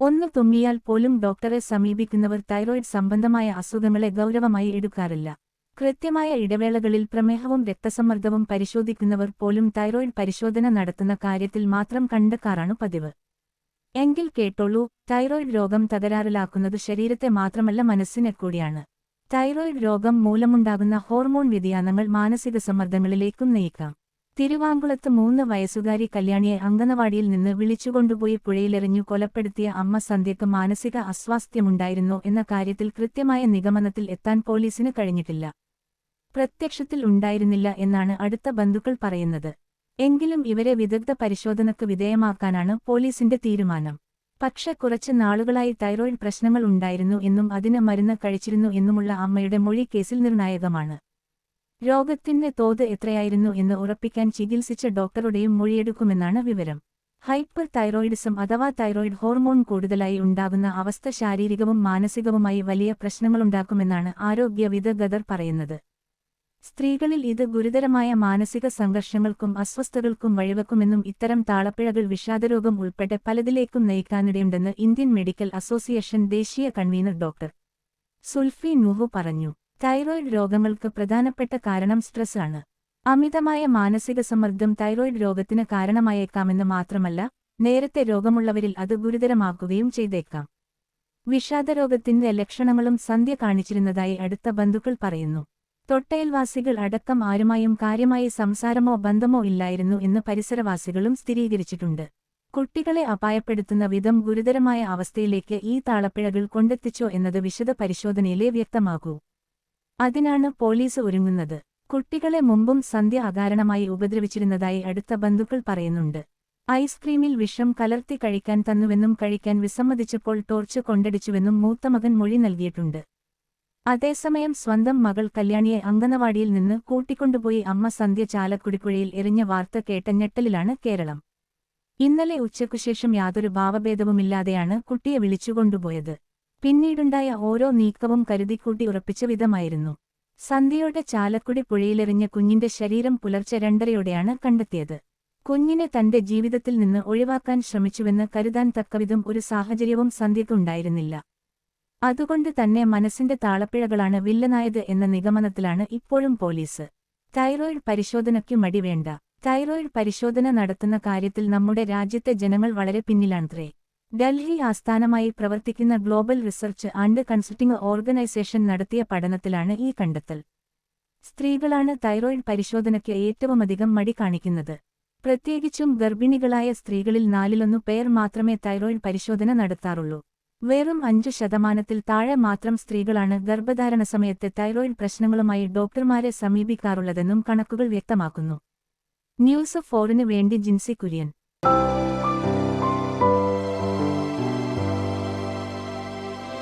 ഒന്ന് തുമ്മിയാൽ പോലും ഡോക്ടറെ സമീപിക്കുന്നവർ തൈറോയിഡ് സംബന്ധമായ അസുഖങ്ങളെ ഗൗരവമായി എടുക്കാറില്ല. കൃത്യമായ ഇടവേളകളിൽ പ്രമേഹവും രക്തസമ്മർദ്ദവും പരിശോധിക്കുന്നവർ പോലും തൈറോയിഡ് പരിശോധന നടത്തുന്ന കാര്യത്തിൽ മാത്രം കണ്ടെക്കാറാണു പതിവ്. എങ്കിൽ കേട്ടോളൂ, തൈറോയിഡ് രോഗം തകരാറിലാക്കുന്നത് ശരീരത്തെ മാത്രമല്ല മനസ്സിനെ കൂടിയാണ്. തൈറോയിഡ് രോഗം മൂലമുണ്ടാകുന്ന ഹോർമോൺ വ്യതിയാനങ്ങൾ മാനസിക സമ്മർദ്ദങ്ങളിലേക്കും നയിക്കാം. തിരുവാങ്കുളത്ത് 3 വയസ്സുകാരി കല്യാണിയെ അങ്കണവാടിയിൽ നിന്ന് വിളിച്ചുകൊണ്ടുപോയി പുഴയിലെറിഞ്ഞു കൊലപ്പെടുത്തിയ അമ്മ സന്ധ്യയ്ക്ക് മാനസിക അസ്വാസ്ഥ്യമുണ്ടായിരുന്നോ എന്ന കാര്യത്തിൽ കൃത്യമായ നിഗമനത്തിൽ എത്താൻ പോലീസിന് കഴിഞ്ഞിട്ടില്ല. പ്രത്യക്ഷത്തിൽ ഉണ്ടായിരുന്നില്ല എന്നാണ് അടുത്ത ബന്ധുക്കൾ പറയുന്നത്. എങ്കിലും ഇവരെ വിദഗ്ധ പരിശോധനയ്ക്ക് വിധേയമാക്കാനാണ് പോലീസിന്റെ തീരുമാനം. പക്ഷെ കുറച്ച് നാളുകളായി തൈറോയിഡ് പ്രശ്നങ്ങൾ ഉണ്ടായിരുന്നു എന്നും അതിന് മരുന്ന് കഴിച്ചിരുന്നു എന്നുമുള്ള അമ്മയുടെ മൊഴി കേസിൽ നിർണായകമാണ്. രോഗത്തിന്റെ തോത് എത്രയായിരുന്നു എന്ന് ഉറപ്പിക്കാൻ ചികിത്സിച്ച ഡോക്ടറുടെയും മൊഴിയെടുക്കുമെന്നാണ് വിവരം. ഹൈപ്പർ തൈറോയിഡിസം അഥവാ തൈറോയിഡ് ഹോർമോൺ കൂടുതലായി ഉണ്ടാകുന്ന അവസ്ഥ ശാരീരികവും മാനസികവുമായി വലിയ പ്രശ്നങ്ങളുണ്ടാക്കുമെന്നാണ് ആരോഗ്യ വിദഗ്ധർ പറയുന്നത്. സ്ത്രീകളിൽ ഇത് ഗുരുതരമായ മാനസിക സംഘർഷങ്ങൾക്കും അസ്വസ്ഥതകൾക്കും വഴിവെക്കുമെന്നും ഇത്തരം താളപ്പിഴകൾ വിഷാദരോഗം ഉൾപ്പെടെ പലതിലേക്കും നയിക്കാനിടയുണ്ടെന്ന് ഇന്ത്യൻ മെഡിക്കൽ അസോസിയേഷൻ ദേശീയ കൺവീനർ ഡോക്ടർ സുൽഫി നൂഹു പറഞ്ഞു. തൈറോയിഡ് രോഗങ്ങൾക്ക് പ്രധാനപ്പെട്ട കാരണം സ്ട്രെസ് ആണ്. അമിതമായ മാനസിക സമ്മർദ്ദം തൈറോയിഡ് രോഗത്തിന് കാരണമായേക്കാമെന്ന് മാത്രമല്ല, നേരത്തെ രോഗമുള്ളവരിൽ അത് ഗുരുതരമാക്കുകയും ചെയ്തേക്കാം. വിഷാദരോഗത്തിന്റെ ലക്ഷണങ്ങളും സന്ധ്യ കാണിച്ചിരുന്നതായി അടുത്ത ബന്ധുക്കൾ പറയുന്നു. തൊട്ടയൽവാസികൾ അടക്കം ആരുമായും കാര്യമായി സംസാരമോ ബന്ധമോ ഇല്ലായിരുന്നു എന്ന് പരിസരവാസികളും സ്ഥിരീകരിച്ചിട്ടുണ്ട്. കുട്ടികളെ അപായപ്പെടുത്തുന്ന വിധം ഗുരുതരമായ അവസ്ഥയിലേക്ക് ഈ താളപ്പിഴകൾ കൊണ്ടെത്തിച്ചോ എന്നത് വിശദ പരിശോധനയിലേ വ്യക്തമാകൂ. അതിനാണ് പോലീസ് ഒരുങ്ങുന്നത്. കുട്ടികളെ മുമ്പും സന്ധ്യ അകാരണമായി ഉപദ്രവിച്ചിരുന്നതായി അടുത്ത ബന്ധുക്കൾ പറയുന്നുണ്ട്. ഐസ്ക്രീമിൽ വിഷം കലർത്തി കഴിക്കാൻ തന്നുവെന്നും കഴിക്കാൻ വിസമ്മതിച്ചപ്പോൾ ടോർച്ച് കൊണ്ടടിച്ചുവെന്നും മൂത്തമകൻ മൊഴി നൽകിയിട്ടുണ്ട്. അതേസമയം സ്വന്തം മകൾ കല്യാണിയെ അങ്കണവാടിയിൽ നിന്ന് കൂട്ടിക്കൊണ്ടുപോയി അമ്മ സന്ധ്യ ചാലക്കുടിപ്പുഴയിൽ എറിഞ്ഞ വാർത്ത കേട്ട ഞെട്ടലിലാണ് കേരളം. ഇന്നലെ ഉച്ചയ്ക്കുശേഷം യാതൊരു ഭാവഭേദവുമില്ലാതെയാണ് കുട്ടിയെ വിളിച്ചുകൊണ്ടുപോയത്. പിന്നീടുണ്ടായ ഓരോ നീക്കവും കരുതിക്കൂട്ടി ഉറപ്പിച്ച വിധമായിരുന്നു. സന്ധ്യയോടെ ചാലക്കുടി പുഴയിലെറിഞ്ഞ കുഞ്ഞിന്റെ ശരീരം പുലർച്ചെ 2:30-യോടെയാണ് കണ്ടെത്തിയത്. കുഞ്ഞിനെ തന്റെ ജീവിതത്തിൽ നിന്ന് ഒഴിവാക്കാൻ ശ്രമിച്ചുവെന്ന് കരുതാൻ തക്കവിധം ഒരു സാഹചര്യവും സന്ധ്യയ്ക്കുണ്ടായിരുന്നില്ല. അതുകൊണ്ട് തന്നെ മനസ്സിന്റെ താളപ്പിഴകളാണ് വില്ലനായത് എന്ന നിഗമനത്തിലാണ് ഇപ്പോഴും പോലീസ്. തൈറോയിഡ് പരിശോധനയ്ക്കു മടി വേണ്ട. തൈറോയിഡ് പരിശോധന നടത്തുന്ന കാര്യത്തിൽ നമ്മുടെ രാജ്യത്തെ ജനങ്ങൾ വളരെ പിന്നിലാണത്രേ. ഡൽഹി ആസ്ഥാനമായി പ്രവർത്തിക്കുന്ന global research and consulting organisation നടത്തിയ പഠനത്തിലാണ് ഈ കണ്ടെത്തൽ. സ്ത്രീകളാണ് തൈറോയിഡ് പരിശോധനയ്ക്ക് ഏറ്റവുമധികം മടി കാണിക്കുന്നത്. പ്രത്യേകിച്ചും ഗർഭിണികളായ സ്ത്രീകളിൽ 4-1 പേർ മാത്രമേ തൈറോയിഡ് പരിശോധന നടത്താറുള്ളൂ. വെറും 5% താഴെ മാത്രം സ്ത്രീകളാണ് ഗർഭധാരണ സമയത്തെ തൈറോയിഡ് പ്രശ്നങ്ങളുമായി ഡോക്ടർമാരെ സമീപിക്കാറുള്ളതെന്നും കണക്കുകൾ വ്യക്തമാക്കുന്നു. ന്യൂസ് 4-ന് വേണ്ടി ജിൻസി കുര്യൻ.